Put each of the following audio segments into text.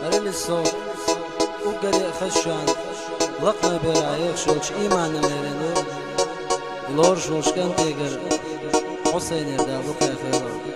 أرل الصوت وقري خشان لقنا برايق شولش إيمان ليرنو لور شولش كان تيجر حسين يردا بكا خيرا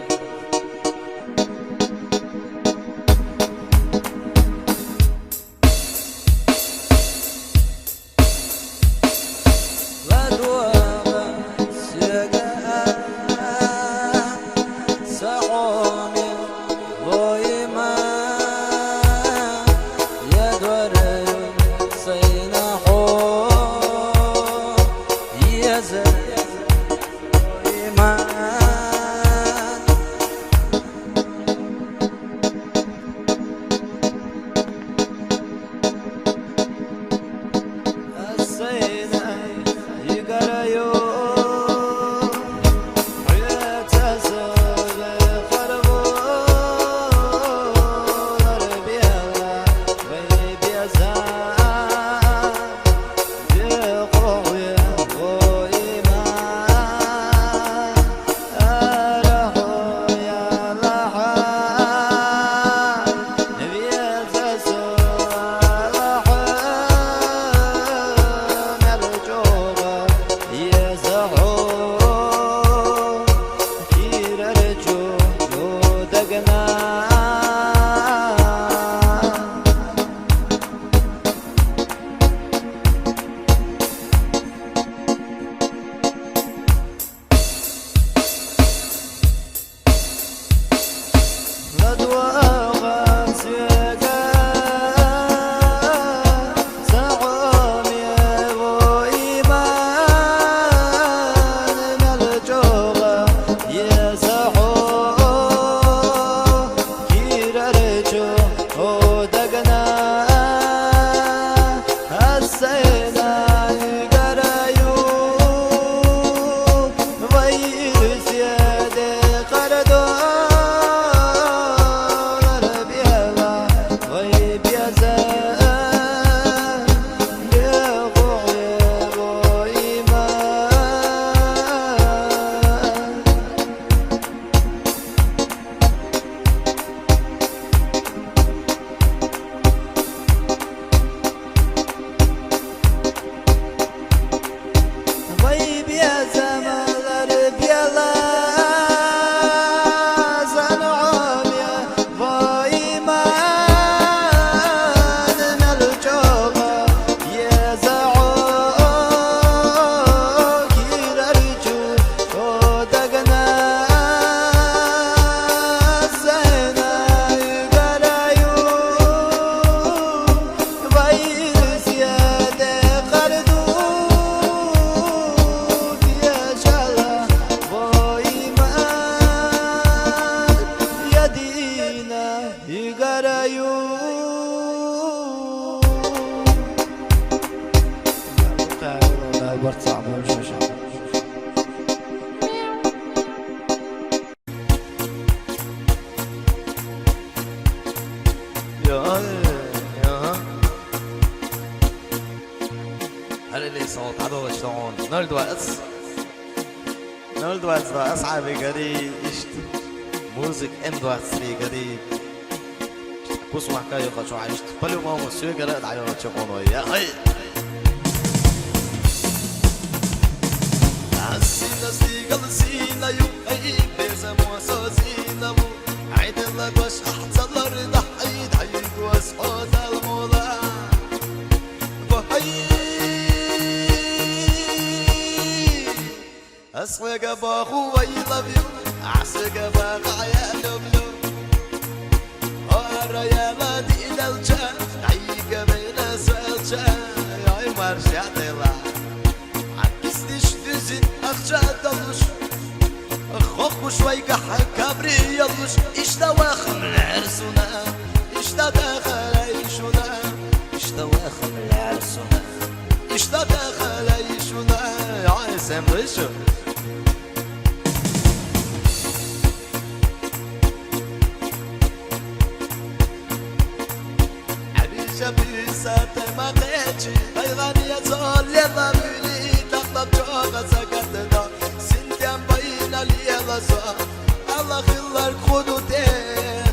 Allah khillar khudu te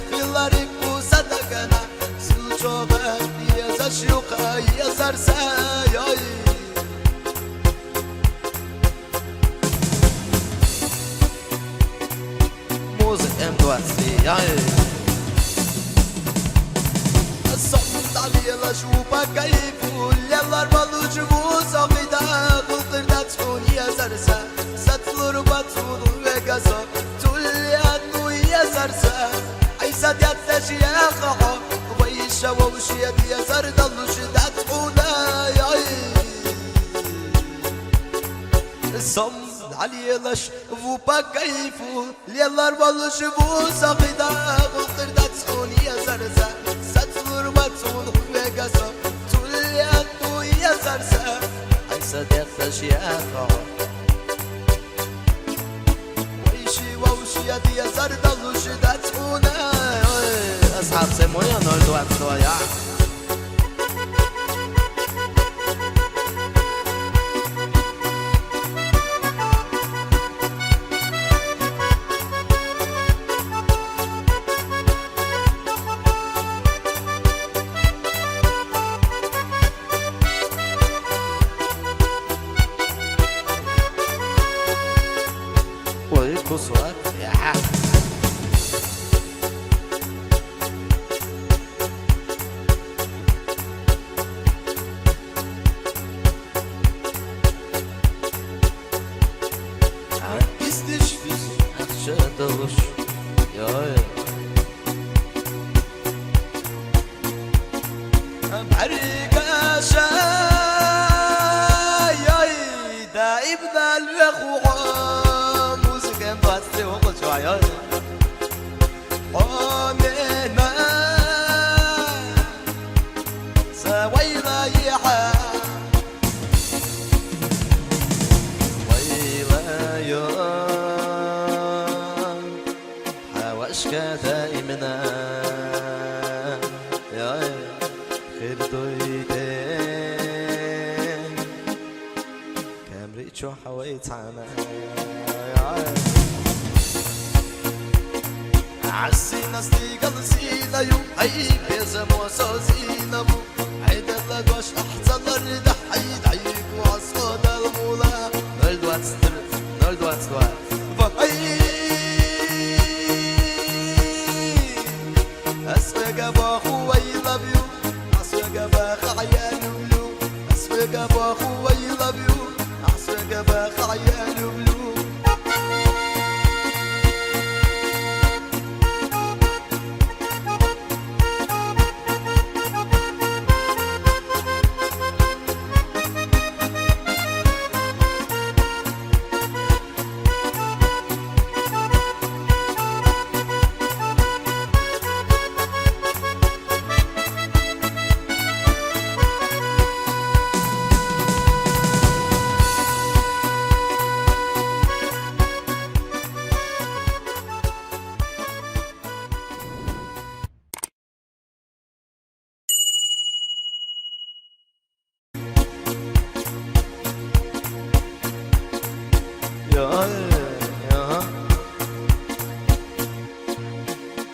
khillar ikku sadakana yazarsa yay موزة M2 yay صمت علي لشوفك كيف يلا balıcı bu sahida Kulkırda tun yazarsa Satılır batun ve gaza Tulyanu yazarsa Aysat yattaş ya kaha Bayışa vavuşiyat yazar dalış da tuna صمت علي لشوفك كيف يلا balıcı bu sahida Kulkırda tun yazarsa Satılır batun ve gaza Tulyanu yazarsa Aysat شياخة ويشي ووشي دي زرد اللوشدات هنا أصحاب سيمونيا نولدو عبدويا كسوات يا حاج عكستش في أخشى يا بحريقة شاي دايبنا الوخوة عيال قامنا سوينا يحا ويلا يا حواشك دائمنا يا خير دويدين كامريتشو حويت عنا عسينا ستيقل سينا يو هاي بيزم وصوزينا بو عيد اللقوش احسن الرد حيد عيق وعصود المولا نردوات سترد نردوات ستوات فهاي اسفق باخو I love you اسفق باخ عيان بلو اسفق باخو I love you اسفق باخ عيان بلو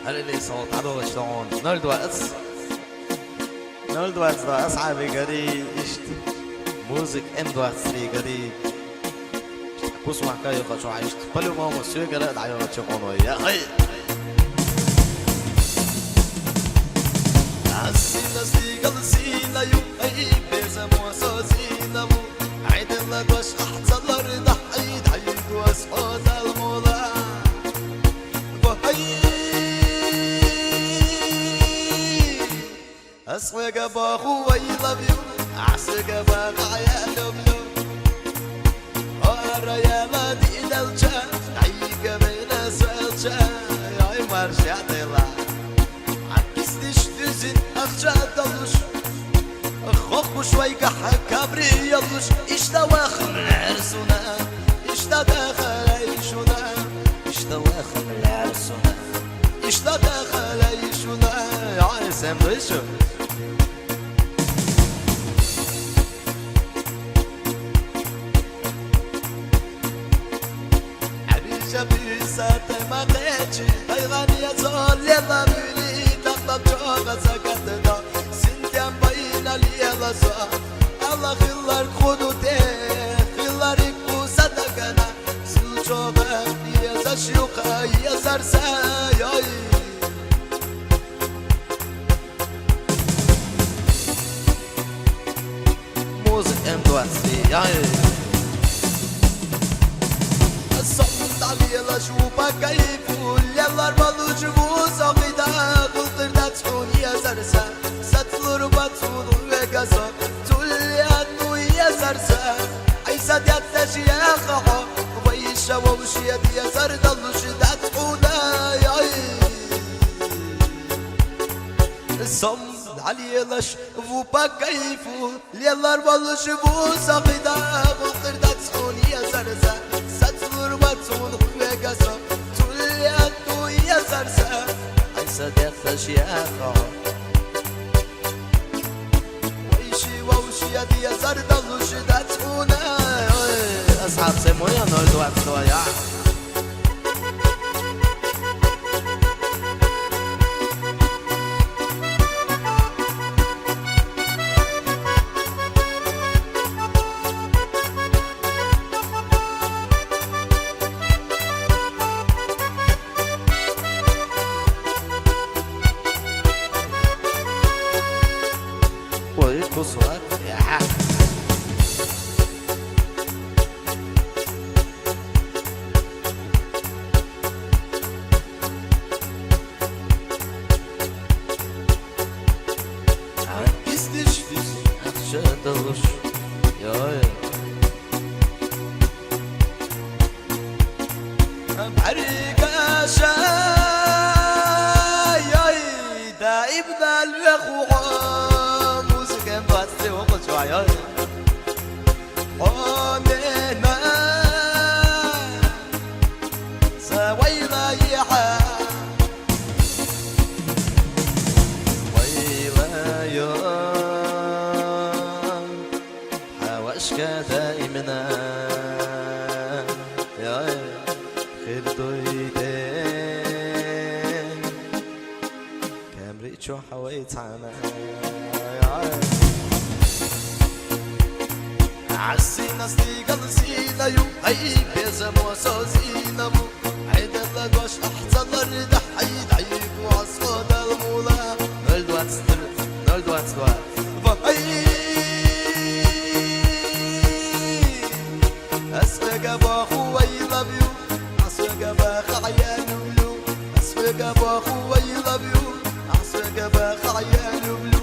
هل اللي صوت عدو شلون نولدوات أصحابي قريب اشتي موزك M2 قريب كوس محكاية خشو عيشت بلو ما هو مسيو قرأت عيوة تشوفون يا أخي عسينا ستيقل سينا يو أي بيزم وصوزينا مو عيد اللقوش أحسن الرضا عيد عيد واسحوز المولا أسوق باخو I love you أعسق باخ عيال بلو الريالة دي دلجة عيق بين سوالجة ياي مرشع ديلا عكستش تزين أخجا دلوش خوخ شوي قحا كابري يلوش إشتا واخم العرسونا إشتا داخل عيشونا إشتا واخم العرسونا إشتا داخل عيشونا ياي سمرشو بيسات ما قيتشي هيغاني يزول يلا بيلي تقطب جوغة سكتنا سنتيان بينا لي يلا سوا يعني الصمت علي اشوفك كيف يلا الملوج بوساقيدا قلت لا تكون يا زرسا ستفلر بطول وقصا تولي انو يا زرسا عيسى يتشي يا خحا ويشا ووشي يا زرد اللوش تقولا يا الصمت علي لش وبا كيفو يلا الملوج بوساقيدا قلت لا تكون يا زرسا ستفلر بطول وقصا تولي انو يا زرسا عيسى يتشي يا خحا يا زرد اللوش داتونا أصحاب سيمونيا نولدو عبدويا ويكسرك يا حاج عكستش فيزي هتشتغلش يا بحريقة شاي دايبنا الوخوة موسيقى مباسري وقل شوية قومنا سويلا يحا ويلا يا حواشك دائمنا يا خير دويدين كامريتشو حويت عنا عسينا ستيقل سينا يو هاي بيزا موسو زينا مو عيد اللقوش احسن الردح عيد عيد وعصفود المولا نولدوات سترت نولدوات سوات فاي اسفق باخو I love you اسفق باخ عيان بلو اسفق باخو I love you اسفق باخ عيان بلو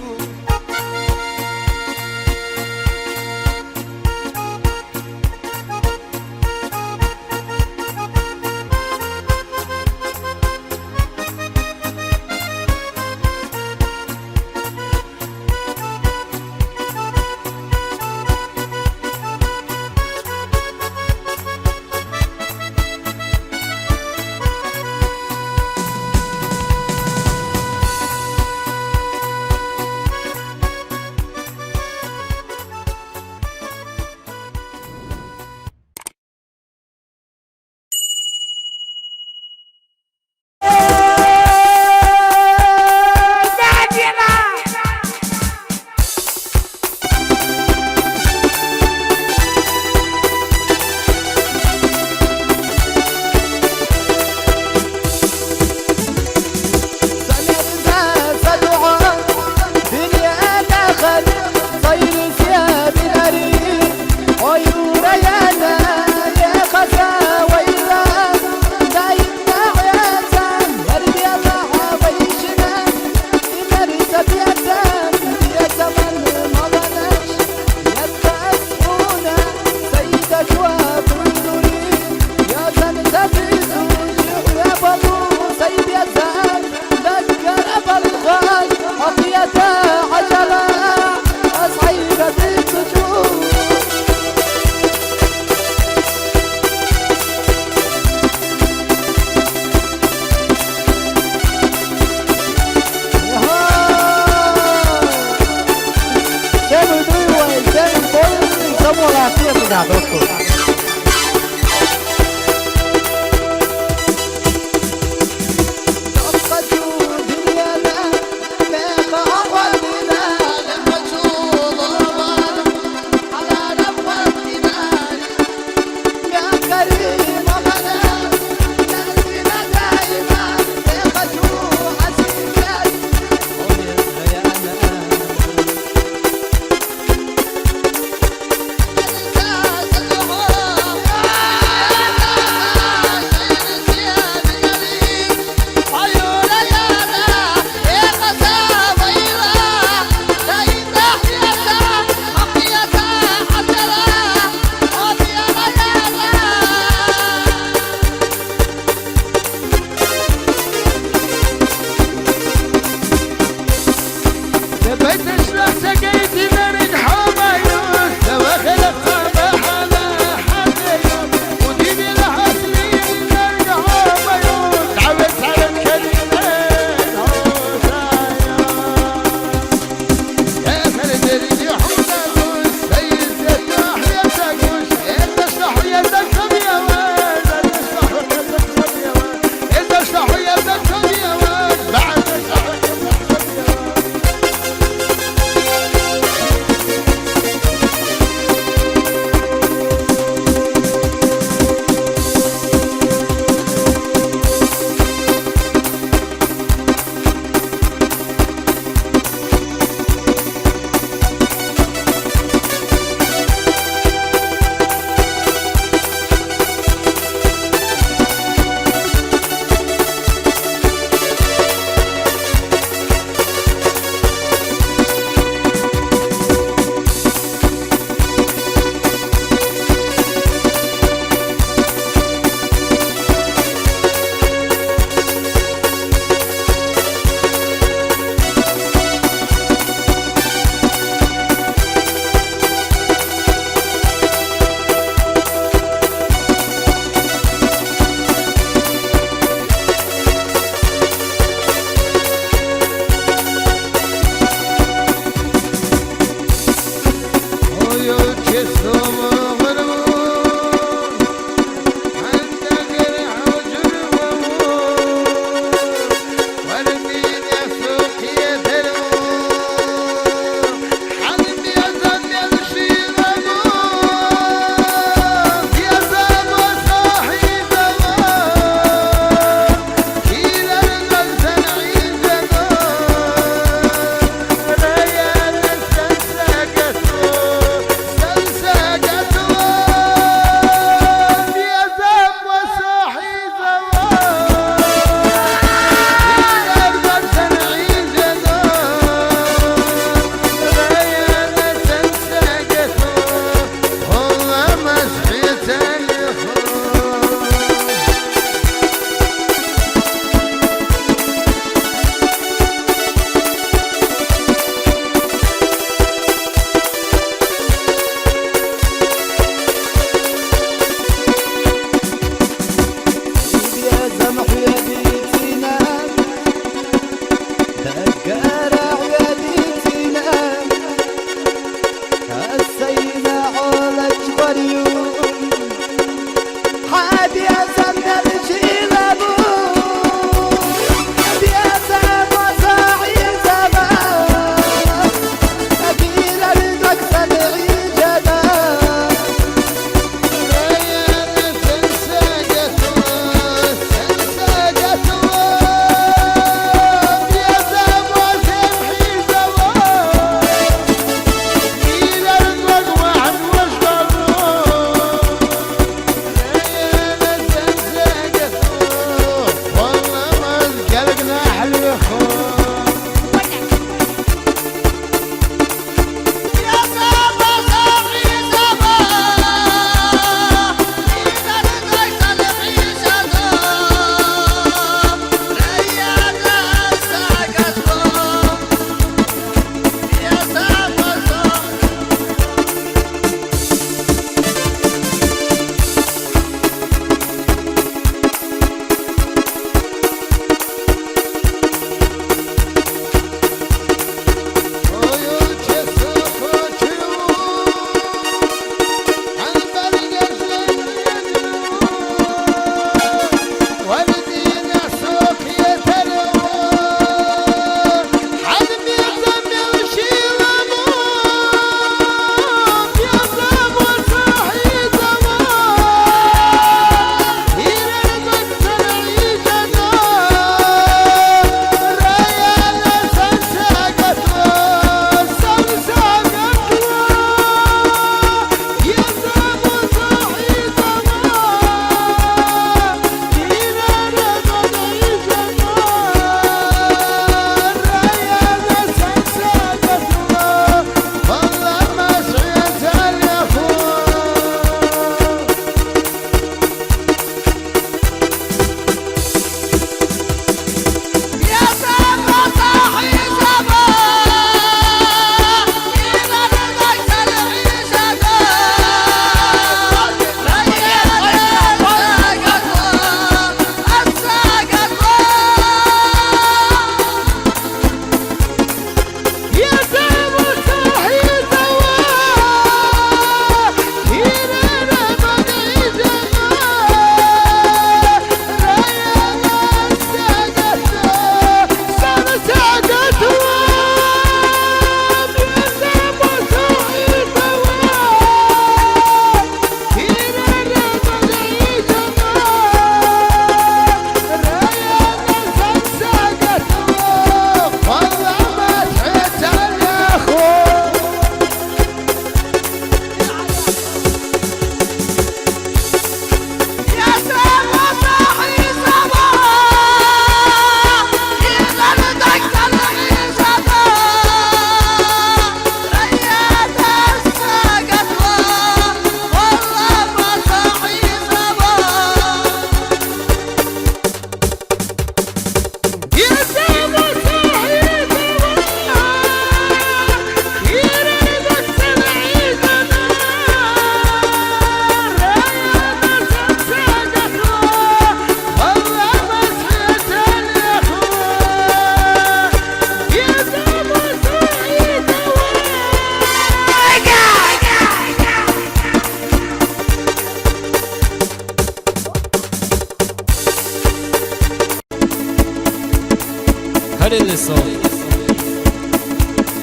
صوت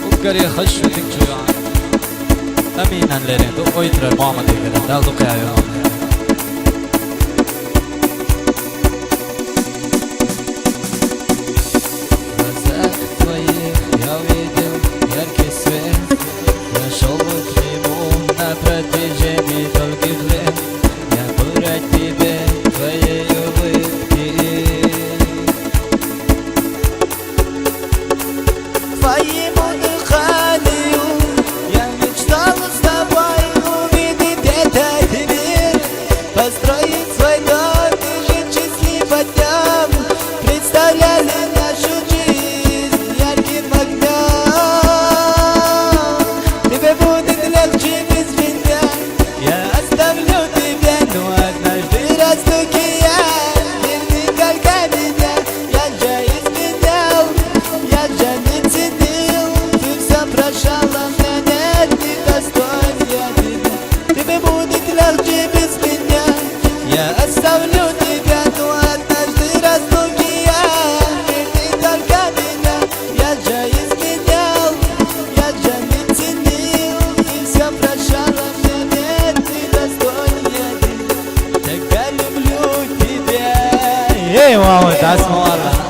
وبقري خش وتكجو أمينا لرين دو أويتر ماما تيجي دال دو قايو ايه واو اسمه والله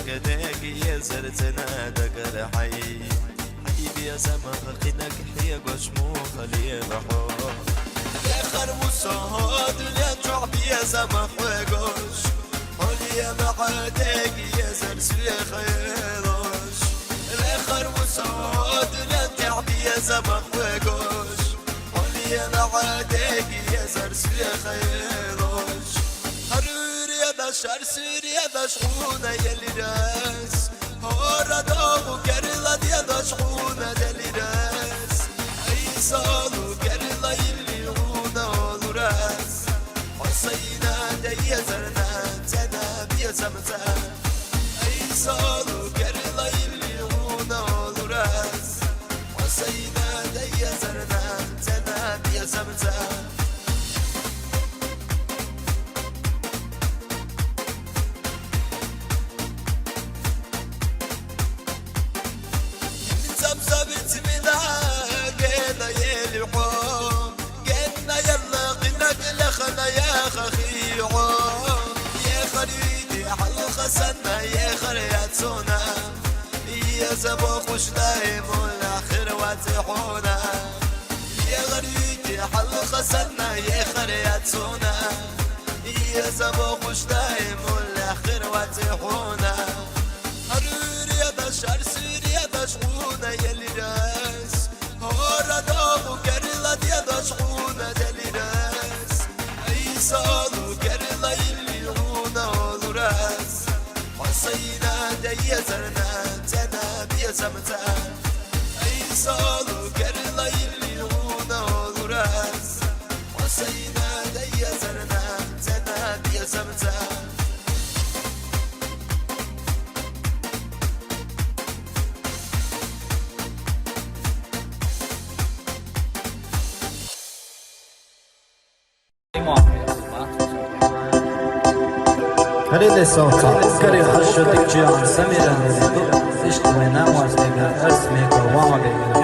كداك يزرتنا دقر حي حبيبي يا سما خلقناك حيا قشمو خلي بحور يا خرموس هاد يا شعبي يا سما خوش حولي يا معادك يا زرسي خيروش يا خرموس هاد يا شعبي يا سما خوش حولي يا معادك يا زرسي خيروش شرسير يا دشخونة يلي راس هورا داغو كرلا يا دشخونة يلي راس أي صالو كرلا يلي غونا ولو راس حسينا دي زرنا تنا بيا زمتا أي صالو كرلا يلي غونا ولو راس حسينا دي زرنا تنا بيا زمتا سنة يا خرياتنا يا زبو خوش دايم والآخر واتحونا يا غريتي حلقة سنة يا خرياتنا يا زبو خوش دايم والآخر واتحونا هرور يا دشار سير يا دشخونا يلي راس هورا داغو كرلا يا دشخونا يلي راس أي صالو كرلا يلي غونا ولو راس حسينا دي زرنا تنا بيا زمتا أي صالو كرلا يلي غونا ولو راس حسينا دي زرنا تنا بيا زمتا خليل صوتا كري خشتك جيان سميرا نزيدو اشتوي ناموز بيقى اسميك وواما بيقى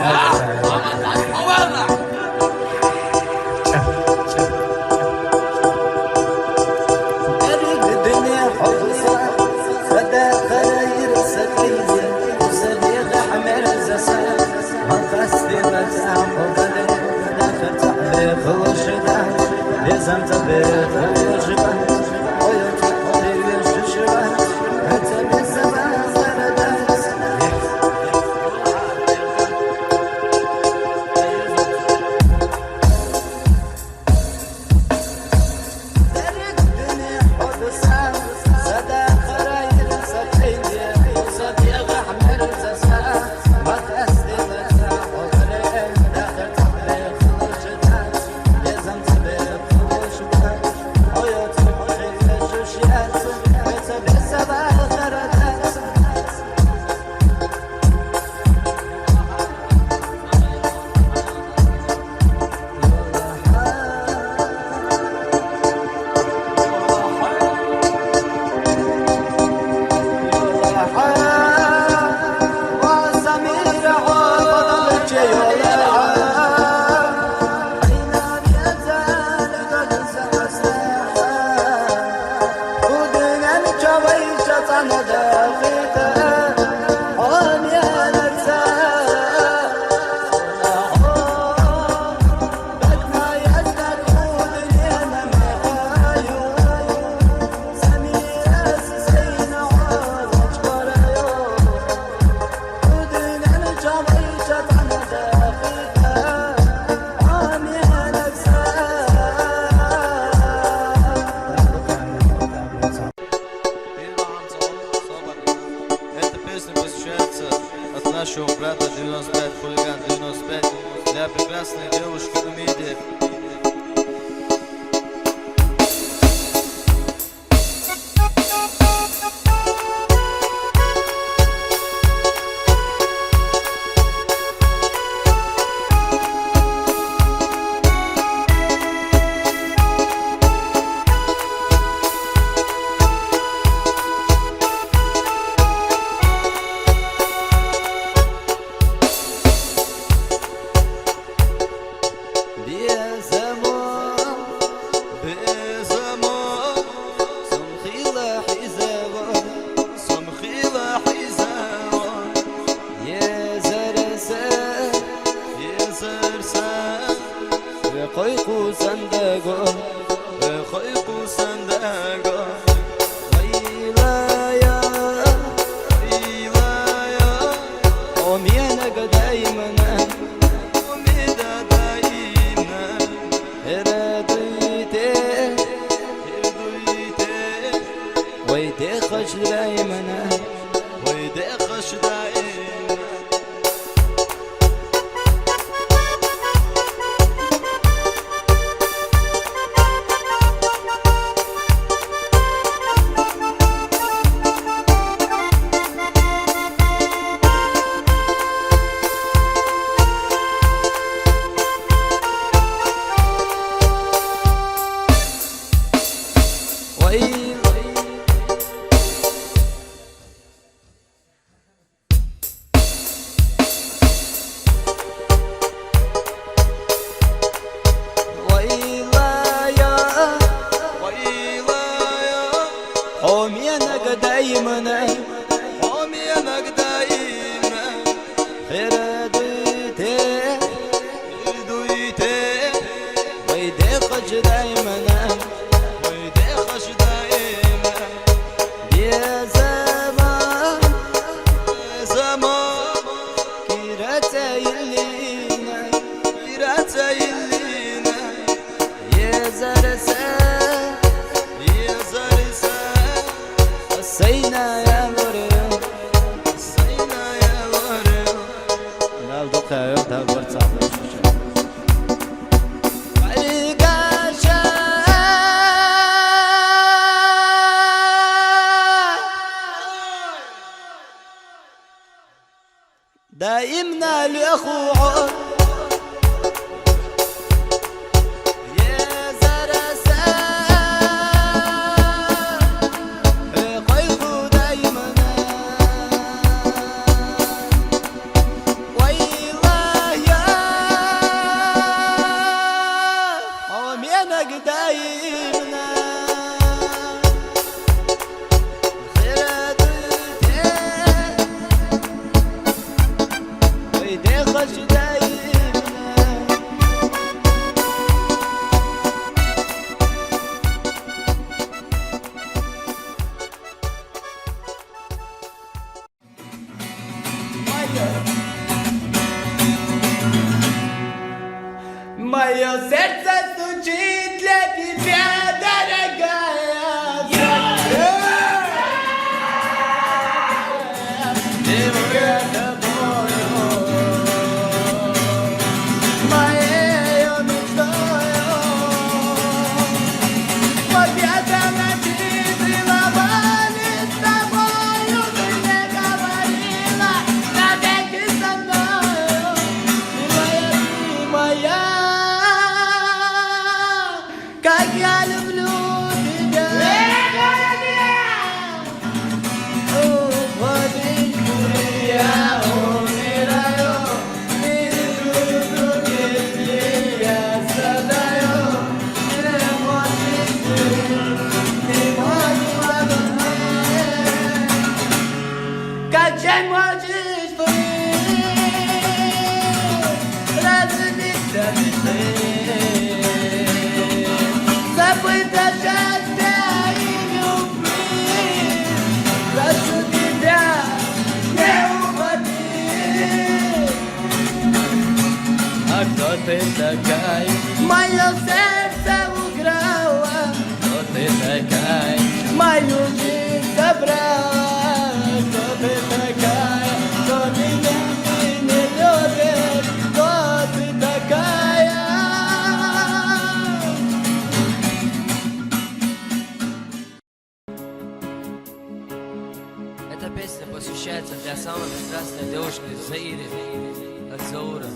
قريب الدنيا حفظة فدا خلاير سكيزة وصديق حمير زسان هالقصدي بتعم وبدي داخل تحبيب الوشدان لازم تبيت الوشدان Нашего брата 95, хулиган 95, для прекрасной девушки-комедии. Yes, خيقو صندوق خيقو صندوق ويلايا ويلايا ومينك دايما وميدا دايما هرديتي هردويتي ويدي خش دايما ويدي خش دايما حومينك دايما حومينك دايما هرديتي هردويتي ويدي خش دايما ويدي خش دايما يا زمان يا زمان كيرتا يلينا كيرتا يلينا يا زرسان سينا يا مريم سينا يا مريم لا الدقة يبدأ برتصع دايمنا لأخوه Мое сердце стучит для тебя, дорогая. Девушка тобою, моею мечтою. Победа над целовали с тобою, ты не говорила, навеки со мною. Ты моя. Как я люблю тебя, я умираю, если я страдаю, не можешь ты, как же можешь ты разбиться мечты? Забыто счастья и любви, прошу тебя, не уходи. А кто ты такая? Мое сердце украла. Кто ты такая? Мою жизнь забрала. Кто ты такая? Кто меня не любит? Кто ты такая? Эта песня посвящается для самой прекрасной девушки в Заире, от Заура.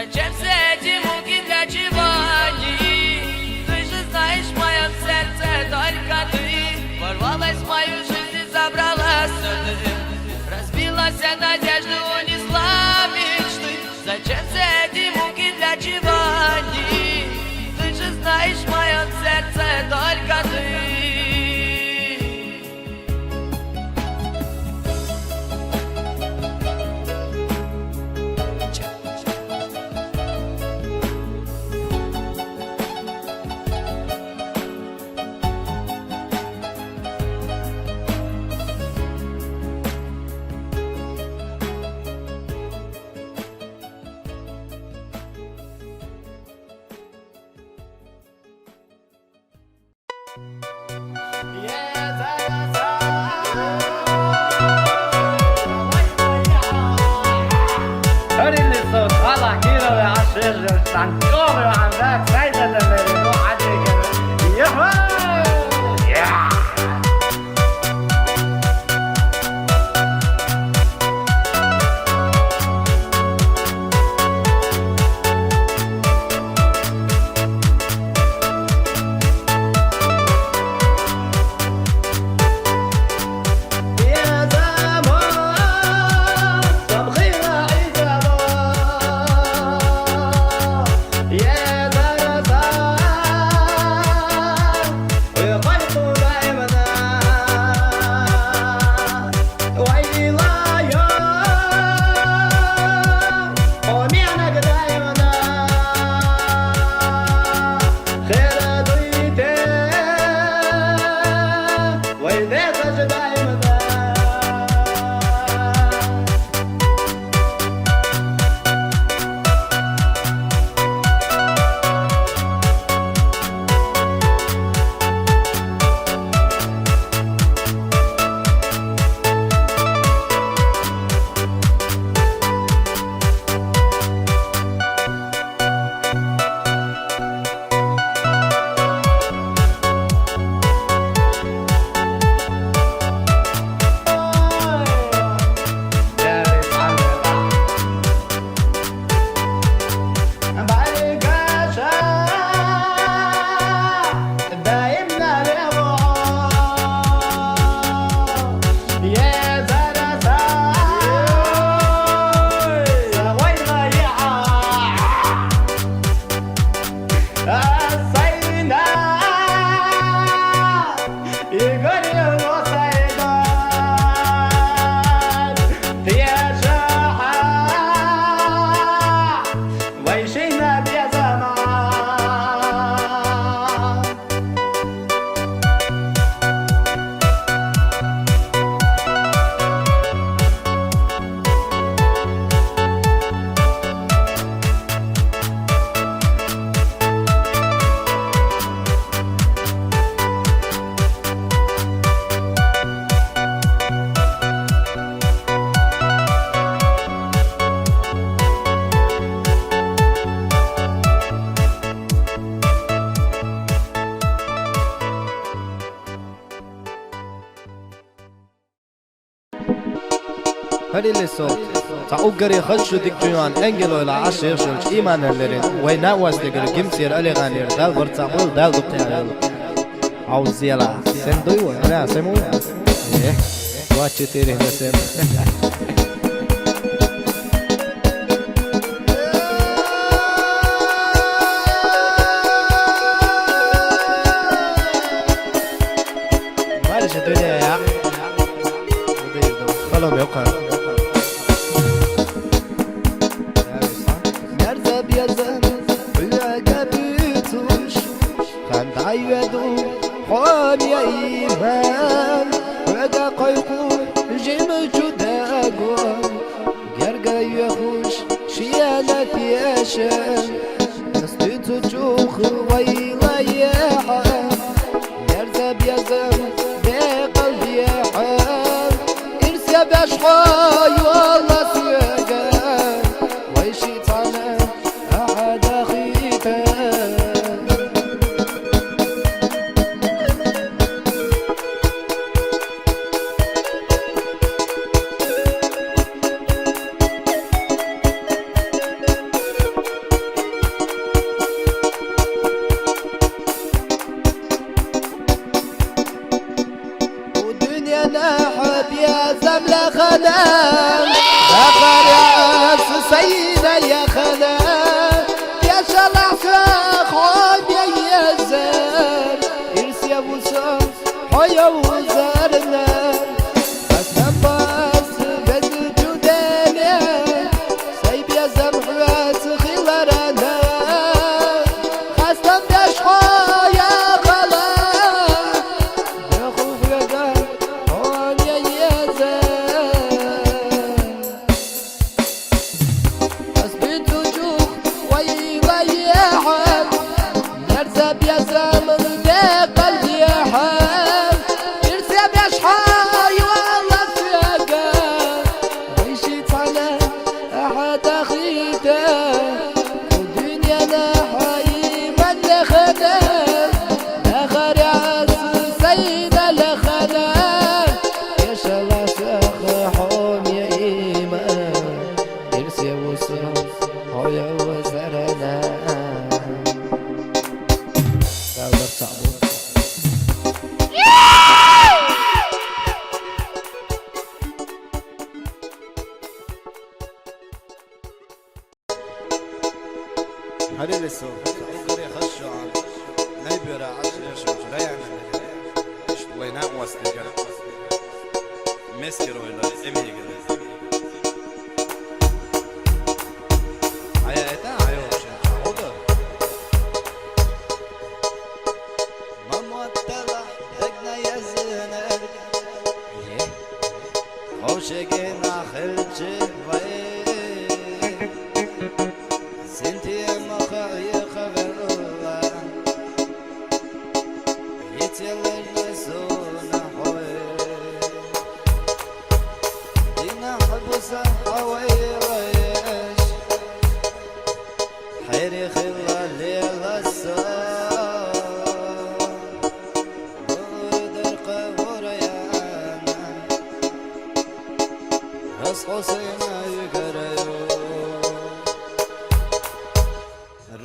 Зачем с этим муки для чего-ни? Ты же знаешь, в моем сердце только ты. Ворвалась в мою жизнь и забрала сюда. Разбила все надежды, унесла мечты. Зачем с этим муки для чего-ни? Ты же знаешь, в моем сердце только ты. Hadi صوت تعوقري خشو ديك جوان انجلو الى عشر شلش ايمان اللرين وينا واستقر جمسير الي غانير دال برتاقل دال دقتال عاوز يلا سندوي وانا سمو ايه واتش تيري نسم مالش الدنيا يا خلهم يوقع عيدو حال يا إيمان ودا قيقو جيم جداقو جرقا يخوش شيانا تياشا نستيتو جوخ ويلا ياحا يرزب يزم دي قلبي ياحا إرسيا باشخاي والله سياقا ويشي طانا أحد أخيتا هل اللي سو أقدر يخشوا عن نيبيرا عشر شو لا يعمل إيش وين واسطة مسكر ولا إمي كده عياتا عيوش عودة ما متلح دقنا يزنك خوشقنا خلجي وين سنتي مخي خبر الله يتلج نسونا حوي دينا حبس حويريش حيري خلا ليل السار ودرق وريانا حسينا يقريو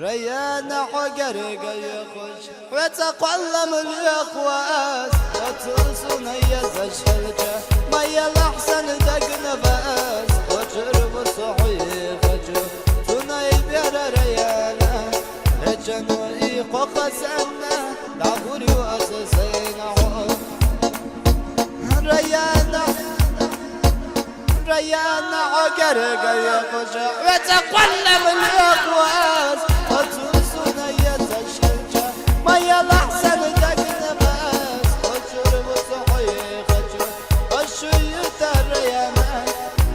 ريانا حقرق يخش ويتقلم اليخواس وتوسنا يزشلجه ما يلحسن دق نفس وجرب صحيح وجرب تناي بير ريانا لجنو إيقو قسنا دعبوري وأسسينا ريانا عقرق يخش ويتقلب الأقواس وتوسنا يتشلجه ما يلحسن دق نفس وشرب صحيح وشرب وشيت الريانا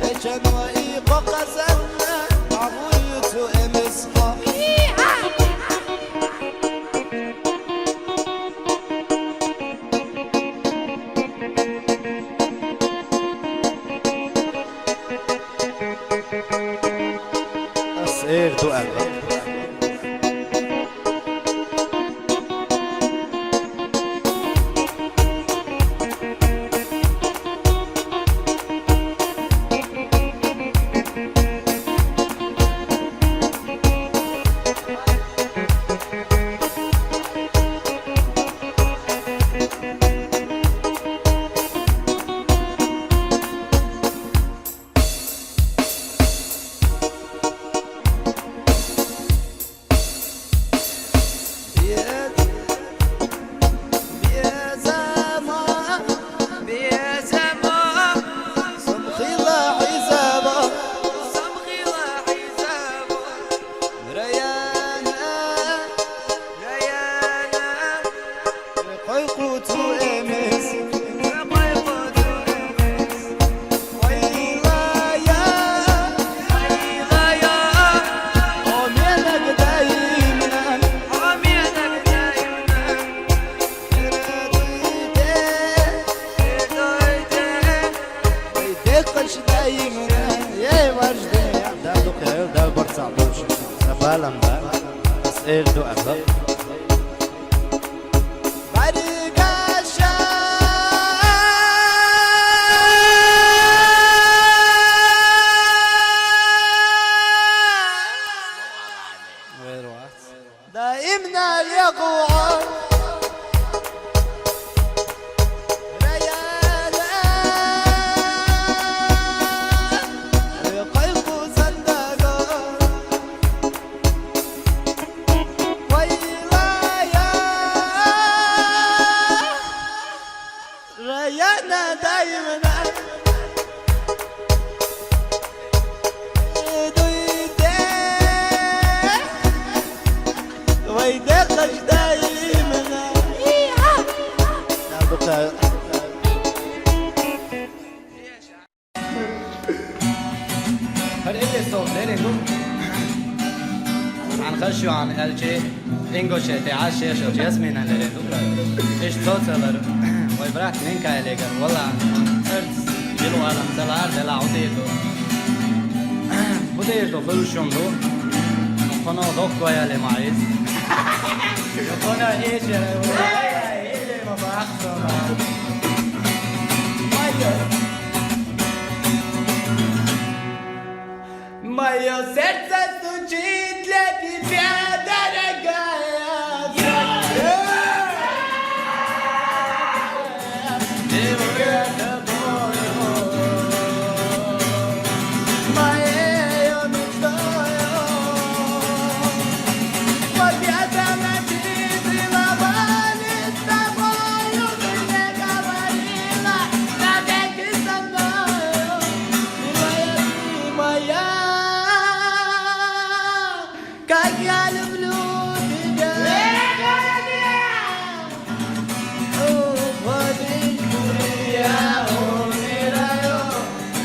لجن وإيقو قزلنا عبويتو امسحا أسئل دؤل أسئل دؤل دائمنا يقوى ريانا دايما ويدقش دايما هل اللي صوت لينكو عن خشوا عن الجي انجوشة تعاشي شو جاسمين عن لينكو ايش صوت سلر ويبراك مين كاي ليكر والله ارتس جلو عالم سلار دلا عطيتو بديتو فلوشون دو خنا دوكو يا لي معيز خنا ايش يا ما بحصل Moje serce stuczy dla ciebie, doroga. как я люблю тебя. Уходи, я умираю,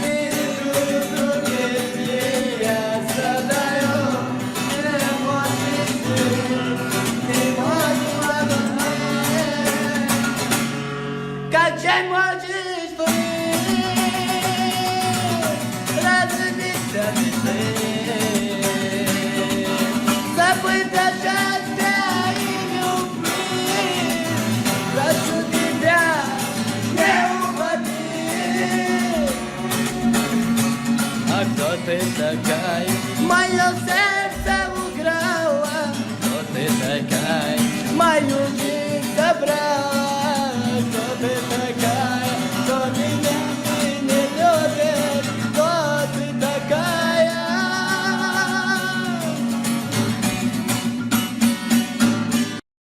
и друг друге я страдаю. Не можешь ты, не можешь обмануть. Как же можешь ты разбиться ты? Забыть даже тебя и любить. Прошу тебя, не уходи. А кто ты такая? Мое сердце украла, Кто ты такая? мою жизнь забрала.